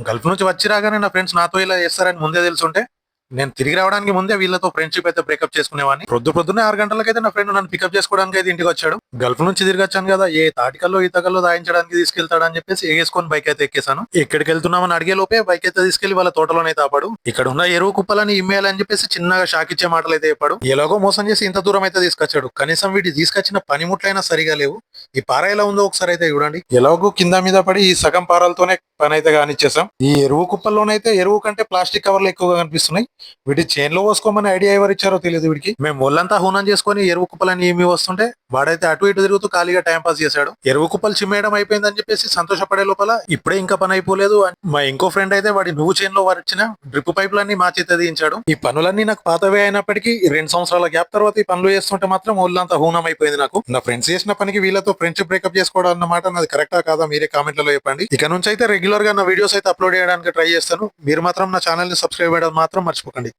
Gulf నుంచి వచ్చి రాగానే నా ఫ్రెండ్స్ నాతో ఇలా చేస్తారని ముందే తెలుసుంటే నేను తిరిగి రావడానికి ముందే వీళ్ళతో ఫ్రెండ్షిప్ అయితే బ్రేకప్ చేసుకునేవాడిని. పొద్దున్నే 6 గంటలకైతే నా ఫ్రెండ్ నన్ను పికప్ చేసుకోవడానికి అయితే ఇంటికి వచ్చాడు. గల్ఫ్ నుంచి తిరిగి వచ్చాను కదా, ఏ తాటికల్లో ఈతకల్లో దాయించడానికి తీసుకెళ్తాడని చెప్పేసి ఎగేసుకొని బైక్ అయితే ఎక్కేసాను. ఎక్కడికి వెళ్తున్నామని అడిగే లోపే బైక్ అయితే తీసుకెళ్లి వాళ్ళ తోటలోనైతే ఆపాడు. ఇక్కడ ఉన్న ఎరువు కుప్పలని ఇమ్మేయాలని చెప్పేసి చిన్నగా షాక్ ఇచ్చే మాటలు అయితే చెప్పాడు. ఎలాగో మోసం చేసి ఇంత దూరం అయితే తీసుకొచ్చాడు. కనీసం వీటి తీసుకొచ్చిన పనిముట్లైనా సరిగా లేవు. ఈ పార ఎలా ఉందో ఒకసారి అయితే చూడండి. ఎలాగో కింద మీద పడి ఈ సగం పారాలతోనే పని అయితే కానిచ్చేసాం. ఈ ఎరువు కుప్పల్లోనైతే ఎరువు కంటే ప్లాస్టిక్ కవర్లు ఎక్కువగా కనిపిస్తున్నాయి. వీటి చేన్లో పోసుకోమని ఐడియా ఎవరు ఇచ్చారో తెలియదు వీడికి. మేము ఒళ్ళంతా హూనం చేసుకుని ఎరువు కుప్పలని ఏమి వస్తుంటే వాడైతే అటు ఇటు తిరుగుతూ ఖాళీగా టైం పాస్ చేశాడు. ఎరువు కుప్పలు చిమ్మేయడం అయిపోయిందని చెప్పేసి సంతోషపడే లోపల ఇప్పుడే ఇంకా పని అయిపోలేదు. మా ఇంకో ఫ్రెండ్ అయితే వాడి నువ్వు చేన్లో వారిచ్చిన డ్రిప్ పైపులన్నీ మా చేత తీయించాడు. ఈ పనులన్నీ నాకు పాతవే అయినప్పటికీ 2 సంవత్సరాల గ్యాప్ తర్వాత ఈ పనులు చేస్తుంటే మాత్రం ఒళ్ళంతా హూనం అయిపోయింది నాకు. నా ఫ్రెండ్స్ చేసిన పనికి వీళ్ళతో ఫ్రెండ్షిప్ బ్రేకప్ చేసుకోవడం అన్నమాట నాది కరెక్టా కాదా మీరే కామెంట్లలో చెప్పండి. ఇక నుంచి అయితే రెగ్యులర్ గా నా వీడియోస్ అయితే అప్లోడ్ చేయడానికి ట్రై చేస్తాను. మీరు మాత్రం నా ఛానల్ ని సబ్స్క్రైబ్ చేయడం మాత్రం మర్చిపోకండి.